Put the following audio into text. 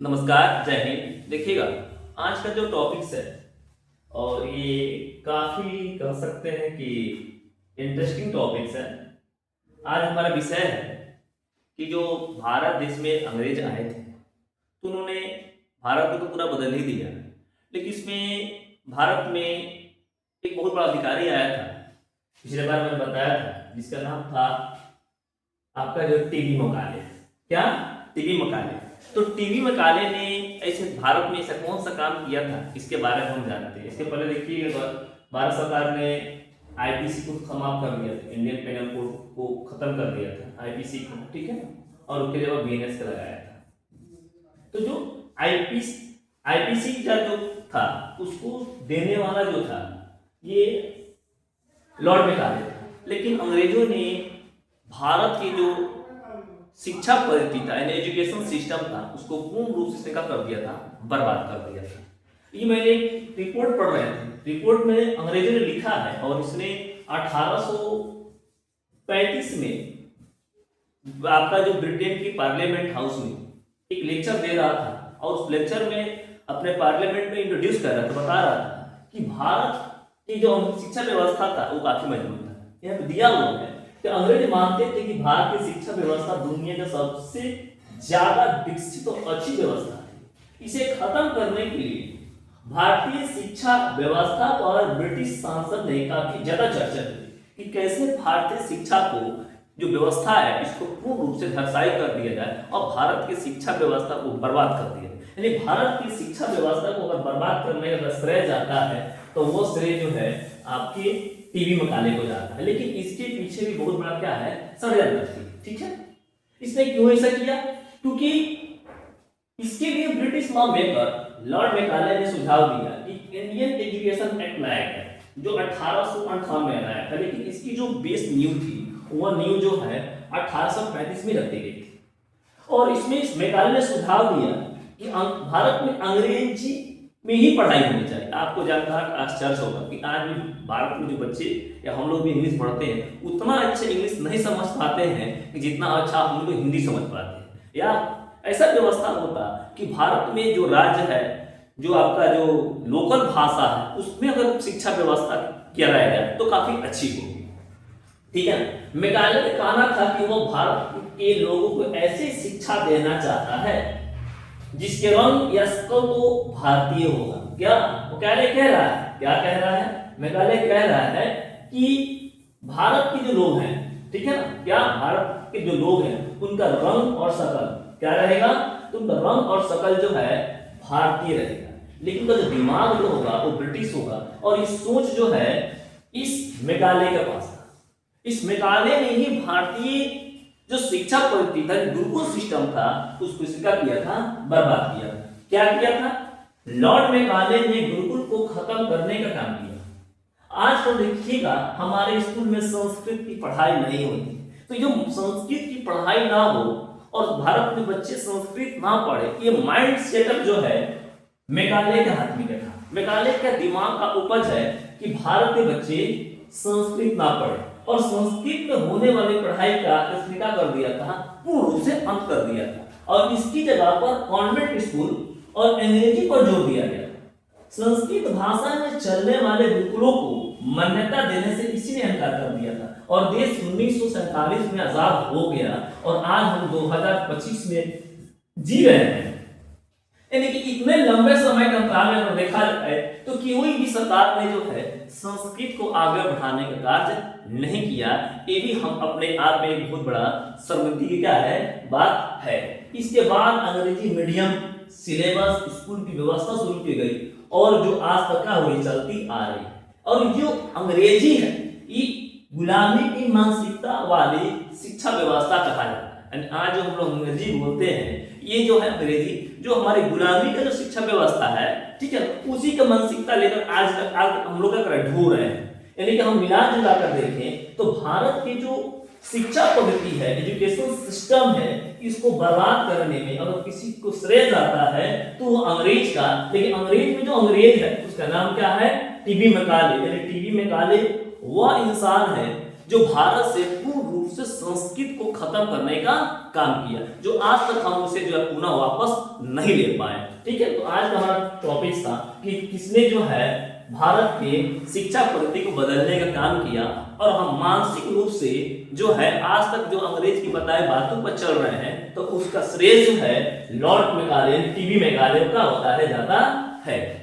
नमस्कार, जय हिंद। देखिएगा, आज का जो टॉपिक्स है और ये काफी कह सकते हैं कि इंटरेस्टिंग टॉपिक्स है। आज हमारा विषय है कि जो भारत देश में अंग्रेज आए थे तो उन्होंने भारत को तो पूरा बदल ही दिया, लेकिन इसमें भारत में एक बहुत बड़ा अधिकारी आया था। पिछले बार मैंने बताया था, जिसका नाम था आपका जो टीबी मकाले। क्या? TB Macaulay. तो टीबी मकाले ने ऐसे भारत में ऐसा कौन सा काम किया था, इसके बारे में हम जानते हैं। इसके पहले देखिए, भारत सरकार ने आईपीसी को समाप्त कर दिया था, इंडियन पेनल कोड को खत्म कर दिया था, आईपीसी को, ठीक है, और उसके जगह बीएनएस का लगाया था। तो जो आईपीसी का जो था उसको देने वाला जो था ये लॉर्ड मेकाले था, लेकिन अंग्रेजों ने भारत की जो शिक्षा पद्धति था, एजुकेशन सिस्टम था, उसको पूर्ण रूप से कर दिया था, बर्बाद कर दिया था। ये मैंने एक रिपोर्ट पढ़ रहे थे, रिपोर्ट में अंग्रेजों ने लिखा है और इसने 1835 में आपका जो ब्रिटेन की पार्लियामेंट हाउस में एक लेक्चर दे रहा था और उस लेक्चर में अपने पार्लियामेंट में इंट्रोड्यूस कर रहा था, बता रहा था कि भारत की जो शिक्षा व्यवस्था था वो काफी मजबूत था। यहाँ पे दिया हुआ है कि अंग्रेज मानते थे कि भारत की शिक्षा व्यवस्था दुनिया का सबसे ज्यादा विकसित और अच्छी व्यवस्था है। इसे खत्म करने के लिए भारतीय शिक्षा व्यवस्था पर ब्रिटिश सांसद ने काफी ज्यादा चर्चा की कि कैसे भारतीय शिक्षा को जो व्यवस्था है इसको पूर्ण रूप से धराशायी कर दिया जाए और भारत की शिक्षा व्यवस्था को बर्बाद कर दिया। यानी भारत की शिक्षा व्यवस्था को अगर बर्बाद करने का श्रेय जाता है तो वो श्रेय जो है आपके टीबी मकाले को जाता है। लेकिन इसके पीछे भी बहुत बड़ा क्या है, षड्यंत्र थी, ठीक है। इसने क्यों ऐसा किया? क्योंकि इसके लिए British law maker Lord Macaulay ने सुझाव दिया कि इंडियन एजुकेशन एक्ट लाया गया जो 1858 में लाया था, लेकिन इसकी जो बेस नींव थी वह नींव जो है 1835 में रखी गई थी। और इसमें इस मेकाले ने सुझाव दिया कि भारत में अंग्रेजी में ही पढ़ाई होनी चाहिए। आपको जानकर आश्चर्य होगा कि आज भी भारत में जो बच्चे या हम लोग भी इंग्लिश पढ़ते हैं उतना अच्छे इंग्लिश नहीं समझ पाते हैं कि जितना अच्छा हम लोग हिंदी समझ पाते हैं। या ऐसा व्यवस्था होता कि भारत में जो राज्य है, जो आपका जो लोकल भाषा है, उसमें अगर शिक्षा व्यवस्था किया जाए तो काफी अच्छी होगी, ठीक है। मेकाले ने कहना था कि वो भारत के लोगों को ऐसी शिक्षा देना चाहता है जिसके रंग या शकल तो भारतीय होगा। क्या वो कह रहा है? क्या कह रहा है? मेघालय कह रहा है कि भारत के जो लोग हैं, ठीक है ना, क्या भारत के जो लोग हैं उनका रंग और शकल क्या रहेगा? तो उनका रंग और शकल जो है भारतीय रहेगा, लेकिन उनका जो दिमाग जो होगा वो ब्रिटिश होगा। और ये सोच जो है इस मेघालय के पास था। इस मेघालय ने ही भारतीय जो शिक्षा पद्धति था, गुरुकुल सिस्टम था, उसको इसका किया था, बर्बाद किया। क्या किया था? लॉर्ड मेकाले ने गुरुकुल को खत्म करने का काम किया। आज तो देखिएगा हमारे स्कूल में संस्कृत की पढ़ाई नहीं होती, तो जो संस्कृत की पढ़ाई ना हो और भारत में बच्चे संस्कृत ना पढ़े, ये माइंड सेटअप जो है मेकाले के हाथ में था। मेकाले का दिमाग का उपज है कि भारत के बच्चे संस्कृत ना पढ़े और संस्कृत में होने वाली पढ़ाई का इसने क्या कर दिया था, पूर्ण रूप से अंत कर दिया था। और इसकी जगह पर कॉन्वेंट स्कूल और अंग्रेजी पर जोर दिया गया। संस्कृत भाषा में चलने वाले गुरुकुलों को मान्यता देने से इसी ने इनकार कर दिया था और देश 1947 में आजाद हो गया और आज हम 2025 में जी रहे हैं। यानी कि इतने लंबे समय के अंतराल में अगर देखा जाए तो कोई भी सरकार ने जो है संस्कृत को आगे बढ़ाने का कार्य नहीं किया। ये भी हम अपने आप में एक बहुत बड़ा शर्मिंदगी की क्या है, बात है। इसके बाद अंग्रेजी मीडियम सिलेबस स्कूल की व्यवस्था शुरू की गई और जो आज तक क्या हुई चलती आ रही। और जो अंग्रेजी है ये गुलामी की मानसिकता वाली शिक्षा व्यवस्था कहा जाता है। आज जो हम लोग अंग्रेजी बोलते हैं, ये जो है अंग्रेजी जो हमारी गुलामी का जो शिक्षा व्यवस्था है, ठीक है, उसी का मानसिकता लेकर आज हम लोग क्या ढूंढ रहे हैं। यानी कि हम मिला जुला कर देखें तो भारत की जो शिक्षा पद्धति है, एजुकेशन सिस्टम है, इसको बर्बाद करने में अगर किसी को श्रेय जाता है तो वो अंग्रेज का। लेकिन अंग्रेज में जो अंग्रेज है उसका नाम क्या है? TB Macaulay. यानी टीबी मकाले वह इंसान है जो भारत से पूर्ण रूप से संस्कृत को खत्म करने का काम किया, जो आज तक हम उसे जो है पुनः वापस नहीं ले पाए। ठीक है, तो आज का हमारा टॉपिक था कि किसने जो है भारत के शिक्षा पद्धति को बदलने का काम किया, और हम मानसिक रूप से जो है आज तक जो अंग्रेज की बताए बातों पर चल रहे हैं, तो उसका श्रेय जो है लॉर्ड मैकाले, टीबी मैकाले का होता है, जाता है।